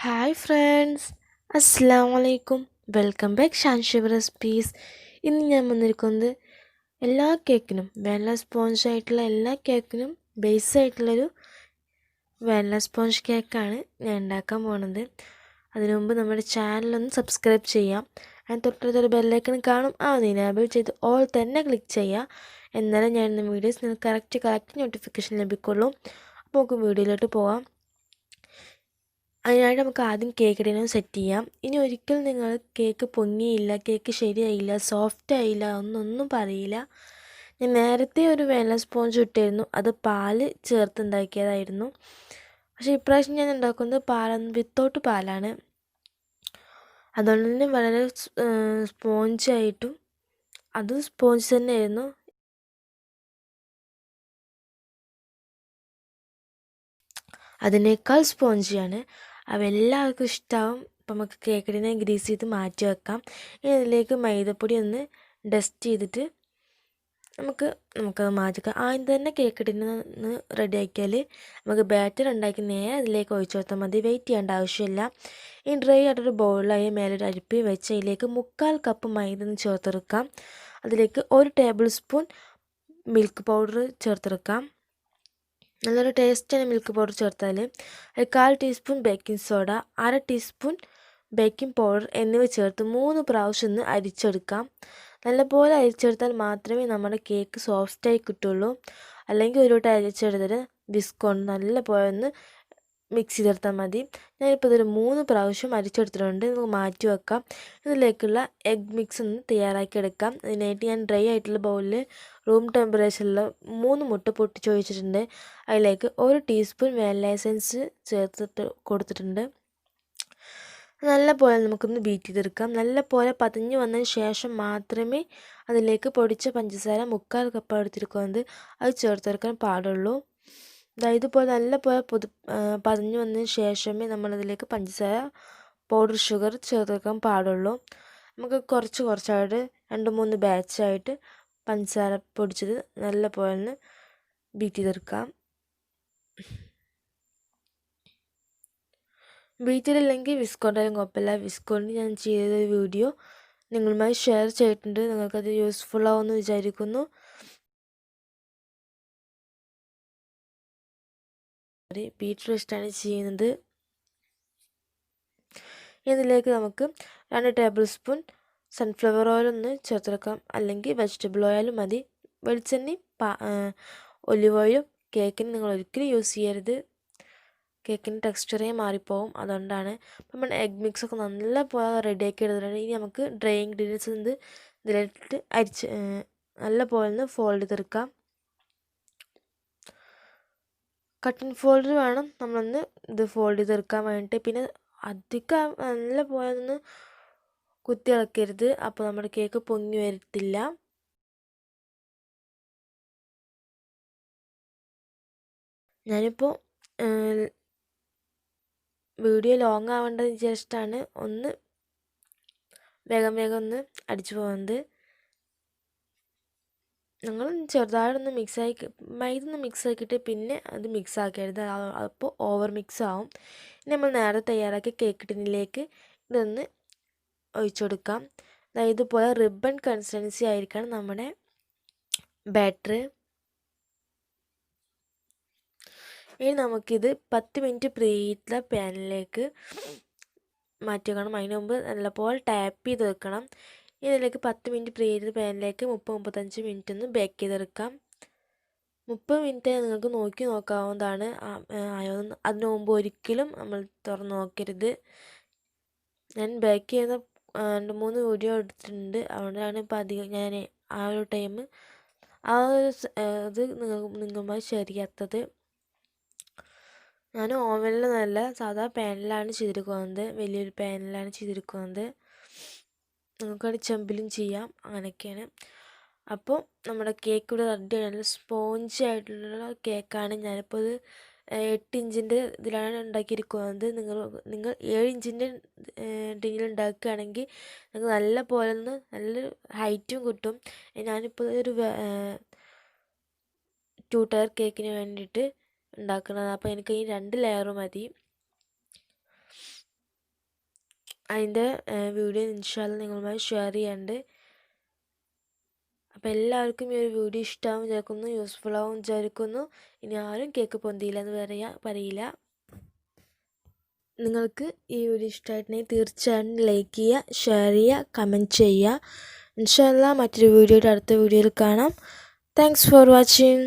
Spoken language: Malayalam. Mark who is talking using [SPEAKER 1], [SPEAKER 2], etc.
[SPEAKER 1] ഹായ് ഫ്രണ്ട്സ്, അസ്സലാമു അലൈക്കും. Welcome back Shanshab recipes. ഇന്ന് ഞാൻ വന്നിരിക്കുന്നത് എല്ലാ കേക്കിനും വാനില സ്പോഞ്ച് ആയിട്ടുള്ള എല്ലാ കേക്കിനും ബേസ് ആയിട്ടുള്ളൊരു വാനില സ്പോഞ്ച് കേക്കാണ് ഞാൻ ഉണ്ടാക്കാൻ പോകുന്നത്. അതിനു മുമ്പ് നമ്മുടെ ചാനലൊന്ന് സബ്സ്ക്രൈബ് ചെയ്യാം. അതിന് തൊട്ടടുത്തൊരു ബെല്ലൈക്കൺ കാണും, എനേബിൾ ചെയ്ത് ഓൾ തന്നെ ക്ലിക്ക് ചെയ്യുക. എന്നാലും ഞാൻ ഇന്ന് വീഡിയോസ് നിങ്ങൾക്ക് കറക്റ്റ് നോട്ടിഫിക്കേഷൻ ലഭിക്കുള്ളൂ. അപ്പോൾ നമുക്ക് വീഡിയോയിലോട്ട് പോകാം. അതിനായിട്ട് നമുക്ക് ആദ്യം കേക്ക് ടിന്നും സെറ്റ് ചെയ്യാം. ഇനി ഒരിക്കലും നിങ്ങൾ കേക്ക് പൊങ്ങിയില്ല, കേക്ക് ശരിയായില്ല, സോഫ്റ്റ് ആയില്ല ഒന്നും പറയില്ല. ഞാൻ നേരത്തെ ഒരു വാനില സ്പോഞ്ച് ഇട്ടായിരുന്നു, അത് പാല് ചേർത്ത് ഉണ്ടാക്കിയതായിരുന്നു. പക്ഷേ ഇപ്രാവശ്യം ഞാൻ ഉണ്ടാക്കുന്നത് വിത്തൗട്ട് പാലാണ്. അതുകൊണ്ട് തന്നെ വളരെ സ്പോഞ്ചായിട്ടും അത് സ്പോഞ്ച് തന്നെയായിരുന്നു. അതിനേക്കാൾ സ്പോഞ്ചിയാണ്. അവ എല്ലാവർക്കും ഇഷ്ടമാവും. അപ്പം നമുക്ക് കേക്കിനെ ഗ്രീസ് ചെയ്ത് മാറ്റി വെക്കാം. ഇനി അതിലേക്ക് മൈദപ്പൊടി ഒന്ന് ഡസ്റ്റ് ചെയ്തിട്ട് നമുക്കത് മാറ്റിക്കാം. ആദ്യം തന്നെ കേക്കിന് ഒന്ന് റെഡി ആക്കിയാൽ നമുക്ക് ബാറ്റർ ഉണ്ടാക്കി നേരെ അതിലേക്ക് ഒഴിച്ചു കൊടുത്താൽ മതി. വെയിറ്റ് ചെയ്യേണ്ട ആവശ്യമില്ല. ഈ ഡ്രൈ ആയിട്ടൊരു ബൗളിലായി മേലൊരു അരിപ്പി വെച്ച് അതിലേക്ക് 1/4 കപ്പ് മൈദ ഒന്ന് ചേർത്തെടുക്കാം. അതിലേക്ക് 1 ടേബിൾ സ്പൂൺ മിൽക്ക് പൗഡർ ചേർത്തെടുക്കാം. നല്ലൊരു ടേസ്റ്റിന് മിൽക്ക് പൗഡർ ചേർത്താൽ 1/4 teaspoon baking soda, 1/2 teaspoon baking powder എന്നിവ ചേർത്ത് 3 പ്രാവശ്യം ഒന്ന് അരിച്ചെടുക്കാം. നല്ലപോലെ അരിച്ചെടുത്താൽ മാത്രമേ നമ്മുടെ കേക്ക് സോഫ്റ്റായി കിട്ടുള്ളൂ. അല്ലെങ്കിൽ ഒരു വട്ടം അരിച്ചെടുത്തിട്ട് വിസ്ക് കൊണ്ട് നല്ലപോലെ ഒന്ന് മിക്സ് ചെയ്തെടുത്താൽ മതി. ഞാനിപ്പോൾ ഇതൊരു 3 പ്രാവശ്യം അരിച്ചെടുത്തിട്ടുണ്ട്. നമുക്ക് മാറ്റി വെക്കാം. ഇതിലേക്കുള്ള എഗ് മിക്സ് ഒന്ന് തയ്യാറാക്കി എടുക്കാം. അതിനായിട്ട് ഞാൻ ഡ്രൈ ആയിട്ടുള്ള ബൗളിൽ റൂം ടെമ്പറേച്ചറിൽ 3 മുട്ട പൊട്ടിച്ച് ഒഴിച്ചിട്ടുണ്ട്. അതിലേക്ക് 1 ടീസ്പൂൺ വാനില എസൻസ് ചേർത്തിട്ട് കൊടുത്തിട്ടുണ്ട്. നല്ലപോലെ നമുക്കൊന്ന് ബീറ്റ് ചെയ്തെടുക്കാം. നല്ലപോലെ പതഞ്ഞ് വന്നതിന് ശേഷം മാത്രമേ അതിലേക്ക് പൊടിച്ച പഞ്ചസാര 1/4 കപ്പ് എടുത്തിരിക്കുന്നത് അത് ചേർത്തെടുക്കാൻ പാടുള്ളൂ. ഇതുപോലെ നല്ലപോലെ പതഞ്ഞ് വന്നതിന് ശേഷമേ നമ്മളതിലേക്ക് പഞ്ചസാര പൗഡർ ഷുഗർ ചേർത്തെടുക്കാൻ പാടുള്ളൂ. നമുക്ക് കുറച്ചായിട്ട് 2-3 ബാച്ചായിട്ട് പഞ്ചസാര പൊടിച്ചത് നല്ലപോലെ ഒന്ന് ബീറ്റ് ചെയ്തെടുക്കാം. ബീറ്ററില്ലെങ്കിൽ വിസ്കോണ്ടായാലും കുഴപ്പമില്ല. വിസ്കോണ്ട് ഞാൻ ചെയ്ത വീഡിയോ നിങ്ങളുമായി ഷെയർ ചെയ്തിട്ടുണ്ട്. നിങ്ങൾക്കത് യൂസ്ഫുൾ ആവുമെന്ന് വിചാരിക്കുന്നു. ബീറ്റർ വെച്ചിട്ടാണ് ചെയ്യുന്നത്. ഇതിലേക്ക് നമുക്ക് 2 ടേബിൾ സ്പൂൺ സൺഫ്ലവർ ഓയിൽ ഒന്ന് ചേർത്തെടുക്കാം. അല്ലെങ്കിൽ വെജിറ്റബിൾ ഓയിലും മതി. വെളിച്ചെണ്ണയും ഒലിവ് ഓയിലും കേക്കിന് നിങ്ങൾ ഒരിക്കലും യൂസ് ചെയ്യരുത്. കേക്കിൻ്റെ ടെക്സ്ചറേ മാറിപ്പോവും. അതുകൊണ്ടാണ്. അപ്പം നമ്മൾ എഗ് മിക്സൊക്കെ നല്ലപോലെ റെഡിയാക്കി എടുത്തിട്ടുണ്ട്. ഇനി നമുക്ക് ഡ്രൈ ഇൻഗ്രീഡിയൻസ് ഇതിലിട്ട് നല്ലപോലെ ഒന്ന് ഫോൾഡ് ചെയ്തെടുക്കാം. കട്ടിങ് ഫോൾഡർ വേണം നമ്മളൊന്ന് ഇത് ഫോൾഡ് ചെയ്തെടുക്കാൻ വേണ്ടിയിട്ട്. പിന്നെ അധികം നല്ലപോലെ ഒന്ന് കുത്തി ഇളക്കരുത്, അപ്പോൾ നമ്മുടെ കേക്ക് പൊങ്ങി വരത്തില്ല. ഞാനിപ്പോൾ വീഡിയോ ലോങ് ആവേണ്ടതെന്ന് വിചാരിച്ചിട്ടാണ് ഒന്ന് വേഗം ഒന്ന് അടിച്ചു പോകുന്നത്. നിങ്ങൾ ചെറുതായിട്ടൊന്ന് മൈദ ഒന്ന് മിക്സ് ആക്കിയിട്ട് പിന്നെ അത് മിക്സ് ആക്കരുത്, അപ്പോൾ ഓവർ മിക്സ് ആവും. ഇനി നമ്മൾ നേരത്തെ തയ്യാറാക്കിയ കേക്ക് ടിന്നിലേക്ക് ഇതൊന്ന് ഒഴിച്ചു കൊടുക്കാം. ഇതുപോലെ റിബൺ കൺസിസ്റ്റൻസി ആയിരിക്കണം നമ്മുടെ ബാറ്റർ. ഇനി നമുക്കിത് 10 മിനിറ്റ് പ്രീഹീറ്റുള്ള പാനിലേക്ക് മാറ്റി വെക്കണം. അതിന് മുമ്പ് നല്ലപോലെ ടാപ്പ് ചെയ്ത് വെക്കണം. ഇതിലേക്ക് 10 മിനിറ്റ് പ്രീഹീറ്റ് പാനിലേക്ക് 30-35 മിനിറ്റ് ഒന്ന് ബേക്ക് ചെയ്തെടുക്കാം. 30 മിനിറ്റ് നിങ്ങൾക്ക് നോക്കാവുന്നതാണ്. അതിനു മുമ്പ് ഒരിക്കലും നമ്മൾ തുറന്ന് നോക്കരുത്. ഞാൻ ബേക്ക് ചെയ്യുന്ന 2-3 വീഡിയോ എടുത്തിട്ടുണ്ട്. അതുകൊണ്ടാണ് ഇപ്പോൾ അധികം ഞാൻ ആ ഒരു ടൈം ഇത് നിങ്ങളുമായി ഷെയർ ചെയ്യാത്തത്. ഞാൻ ഓവനിൽ നല്ല സാധാ പാനിലാണ് ചെയ്തിരിക്കുന്നത്. വലിയൊരു പാനിലാണ് ചെയ്തിരിക്കുന്നത്. നമുക്കത് ചെമ്പിലും ചെയ്യാം. അങ്ങനെയൊക്കെയാണ്. അപ്പോൾ നമ്മുടെ കേക്ക് ഇവിടെ റെഡിയാണ്. നല്ല സ്പോഞ്ചി ആയിട്ടുള്ള കേക്കാണ്. ഞാനിപ്പോൾ ഇത് 8 ഇഞ്ചിൻ്റെ ഇതിലാണ് ഉണ്ടാക്കിയിരിക്കുന്നത്. നിങ്ങൾ 7 ഇഞ്ചിൻ്റെ ടിന്നിൽ ഉണ്ടാക്കുകയാണെങ്കിൽ നിങ്ങൾക്ക് നല്ല പോലെ നല്ലൊരു ഹൈറ്റും കിട്ടും. ഞാനിപ്പോൾ ഒരു 2 ടയർ കേക്കിന് വേണ്ടിയിട്ട് ഉണ്ടാക്കുന്നത്. അപ്പോൾ എനിക്ക് ഈ 2 ലെയർ മതി. അതിൻ്റെ വീഡിയോ ഇൻഷാല്ല നിങ്ങളുമായി ഷെയർ ചെയ്യാണ്ട്. അപ്പോൾ എല്ലാവർക്കും ഈ ഒരു വീഡിയോ ഇഷ്ടമാവും വിചാരിക്കുന്നു, യൂസ്ഫുൾ ആവും വിചാരിക്കുന്നു. ഇനി ആരും കേക്ക് പൊന്തിയില്ല എന്ന് പറയില്ല. നിങ്ങൾക്ക് ഈ വീഡിയോ ഇഷ്ടമായിട്ടുണ്ടെങ്കിൽ തീർച്ചയായും ലൈക്ക് ചെയ്യുക, ഷെയർ ചെയ്യുക, കമൻറ്റ് ചെയ്യുക. ഇൻഷാല്ലാ മറ്റൊരു അടുത്ത വീഡിയോയിൽ കാണാം. Thanks for watching.